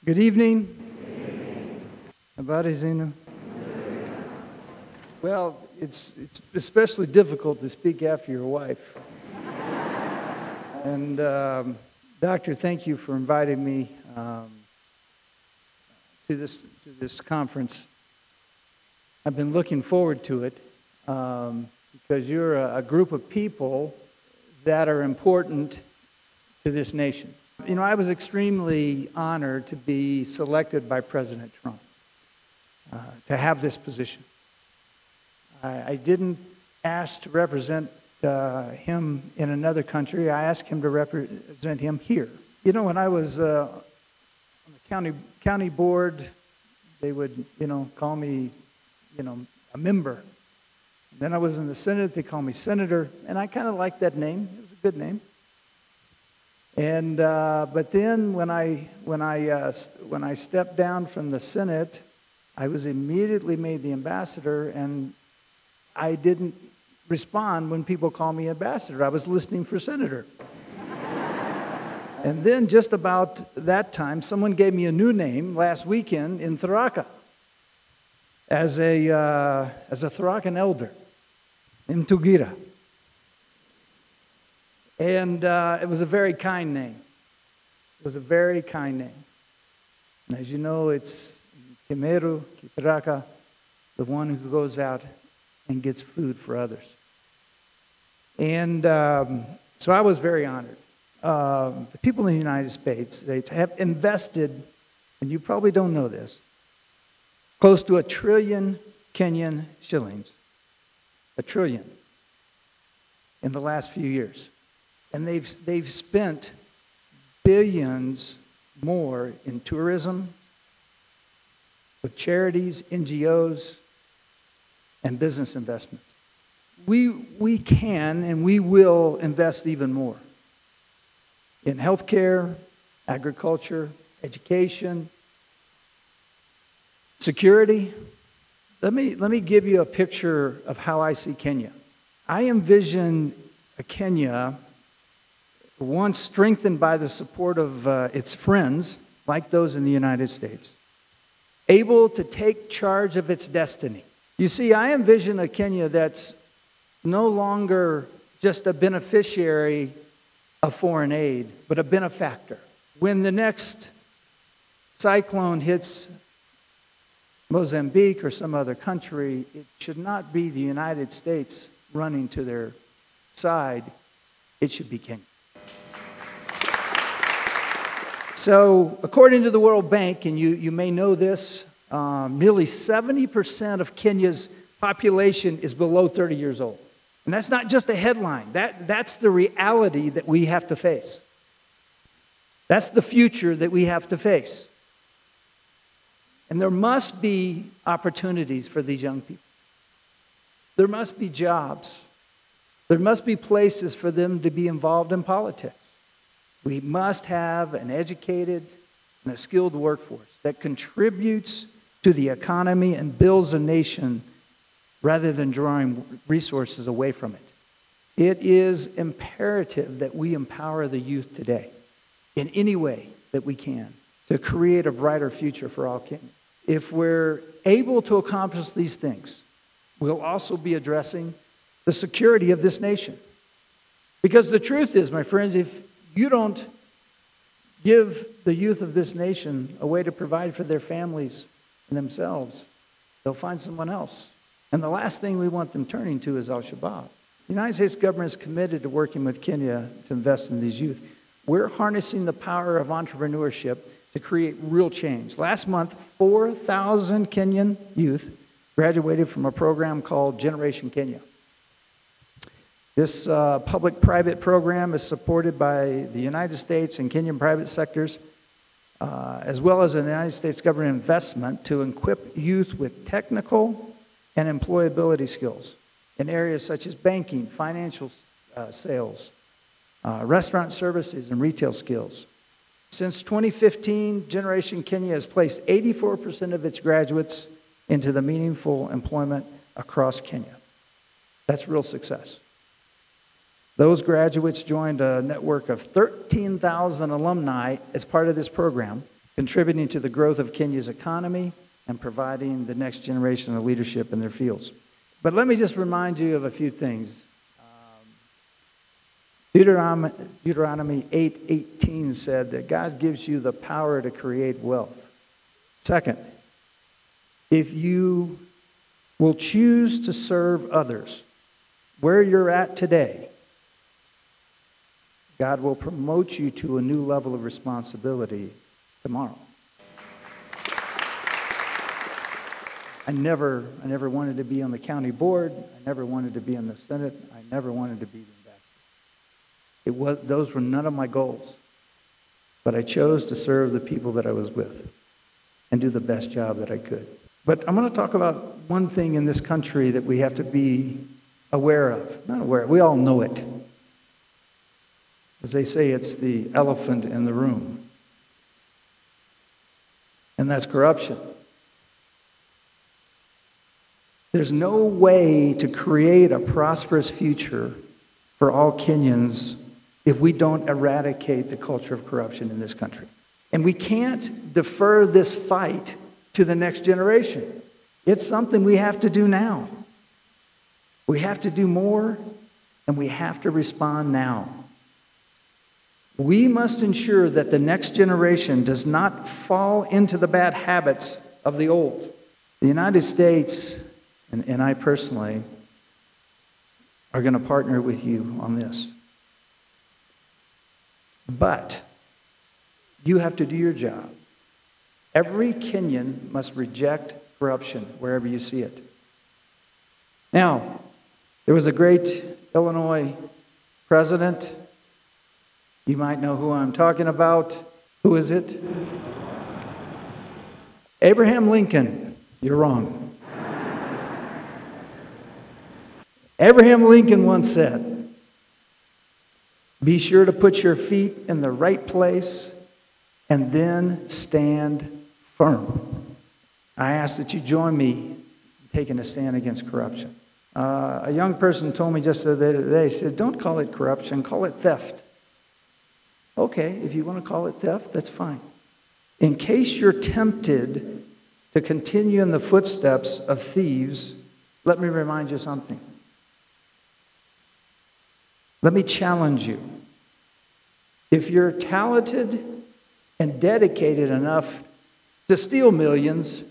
Good evening. Habari zenu? Well, it's especially difficult to speak after your wife. And Doctor, thank you for inviting me to this conference. I've been looking forward to it because you're a group of people that are important to this nation. You know, I was extremely honored to be selected by President Trump to have this position. I didn't ask to represent him in another country. I asked him to represent him here. You know, when I was on the county board, they would, call me, a member. Then I was in the Senate. They called me senator, and I kind of liked that name. It was a good name. And but then when I stepped down from the Senate, I was immediately made the ambassador, and I didn't respond when people called me ambassador. I was listening for senator. And then just about that time, someone gave me a new name last weekend in Tharaka as a Tharakan elder in Tugira. And it was a very kind name. It was a very kind name. And as you know, it's Kimeru, Kitaraka, the one who goes out and gets food for others. And so I was very honored. The people in the United States have invested, and you probably don't know this, close to 1 trillion Kenyan shillings. 1 trillion in the last few years. And they've spent billions more in tourism, with charities, NGOs, and business investments. We can and we will invest even more in healthcare, agriculture, education, security. Let me give you a picture of how I see Kenya. I envision a Kenya once strengthened by the support of its friends, like those in the United States, able to take charge of its destiny. You see, I envision a Kenya that's no longer just a beneficiary of foreign aid, but a benefactor. When the next cyclone hits Mozambique or some other country, it should not be the United States running to their side. It should be Kenya. So, according to the World Bank, and you may know this, nearly 70% of Kenya's population is below 30 years old. And that's not just a headline. That's the reality that we have to face. That's the future that we have to face. And there must be opportunities for these young people. There must be jobs. There must be places for them to be involved in politics. We must have an educated and a skilled workforce that contributes to the economy and builds a nation rather than drawing resources away from it. It is imperative that we empower the youth today in any way that we can to create a brighter future for all Kenyans. If we're able to accomplish these things, we'll also be addressing the security of this nation. Because the truth is, my friends, if you don't give the youth of this nation a way to provide for their families and themselves, they'll find someone else. And the last thing we want them turning to is Al-Shabaab. The United States government is committed to working with Kenya to invest in these youth. We're harnessing the power of entrepreneurship to create real change. Last month, 4,000 Kenyan youth graduated from a program called Generation Kenya. This public-private program is supported by the United States and Kenyan private sectors, as well as the United States government investment to equip youth with technical and employability skills in areas such as banking, financial sales, restaurant services, and retail skills. Since 2015, Generation Kenya has placed 84% of its graduates into the meaningful employment across Kenya. That's real success. Those graduates joined a network of 13,000 alumni as part of this program. contributing to the growth of Kenya's economy and providing the next generation of leadership in their fields. But let me just remind you of a few things. Deuteronomy 8:18 said that God gives you the power to create wealth. Second, if you will choose to serve others where you're at today, God will promote you to a new level of responsibility tomorrow. I never wanted to be on the county board. I never wanted to be in the Senate. I never wanted to be the ambassador. Those were none of my goals. But I chose to serve the people that I was with and do the best job that I could. But I'm going to talk about one thing in this country that we have to be aware of. Not aware, we all know it. As they say, it's the elephant in the room. And that's corruption. There's no way to create a prosperous future for all Kenyans if we don't eradicate the culture of corruption in this country. And we can't defer this fight to the next generation. It's something we have to do now. We have to do more, and we have to respond now. We must ensure that the next generation does not fall into the bad habits of the old. The United States, and I personally, are going to partner with you on this. But you have to do your job. Every Kenyan must reject corruption wherever you see it. Now, there was a great Illinois president. You might know who I'm talking about. Who is it? Abraham Lincoln. You're wrong. Abraham Lincoln once said, "Be sure to put your feet in the right place and then stand firm." I ask that you join me in taking a stand against corruption. A young person told me just the other day, he said, "Don't call it corruption, call it theft." Okay, if you want to call it theft, that's fine. In case you're tempted to continue in the footsteps of thieves, let me remind you something. Let me challenge you. If you're talented and dedicated enough to steal millions,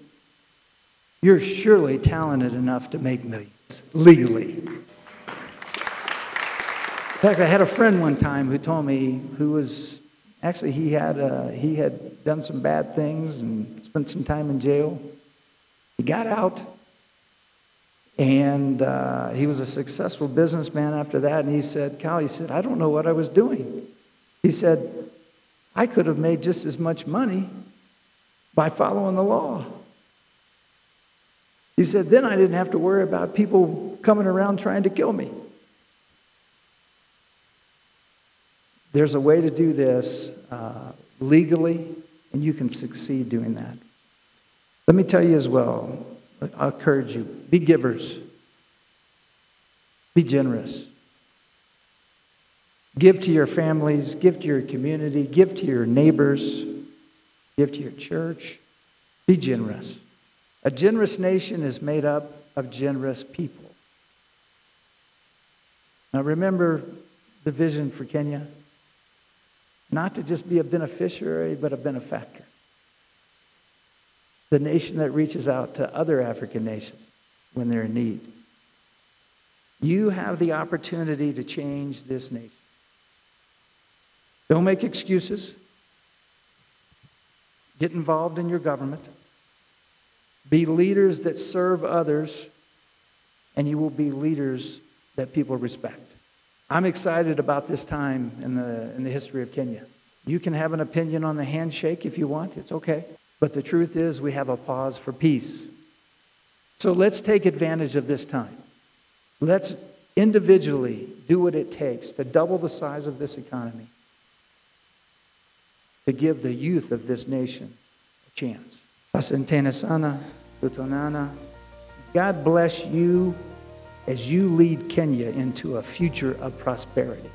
you're surely talented enough to make millions legally. In fact, I had a friend one time who told me he had done some bad things and spent some time in jail. He got out, and he was a successful businessman after that. And he said, "Cal," he said, "I don't know what I was doing." He said, "I could have made just as much money by following the law." He said, "Then I didn't have to worry about people coming around trying to kill me." There's a way to do this legally, and you can succeed doing that. Let me tell you as well, I'll encourage you, be givers. Be generous. Give to your families, give to your community, give to your neighbors, give to your church. Be generous. A generous nation is made up of generous people. Now remember the vision for Kenya. Not to just be a beneficiary, but a benefactor. The nation that reaches out to other African nations when they're in need. You have the opportunity to change this nation. Don't make excuses. Get involved in your government. Be leaders that serve others, and you will be leaders that people respect. I'm excited about this time in the history of Kenya. You can have an opinion on the handshake if you want. It's okay. But the truth is we have a pause for peace. So let's take advantage of this time. Let's individually do what it takes to double the size of this economy, to give the youth of this nation a chance. Asanteni sana, tutonana. God bless you as you lead Kenya into a future of prosperity.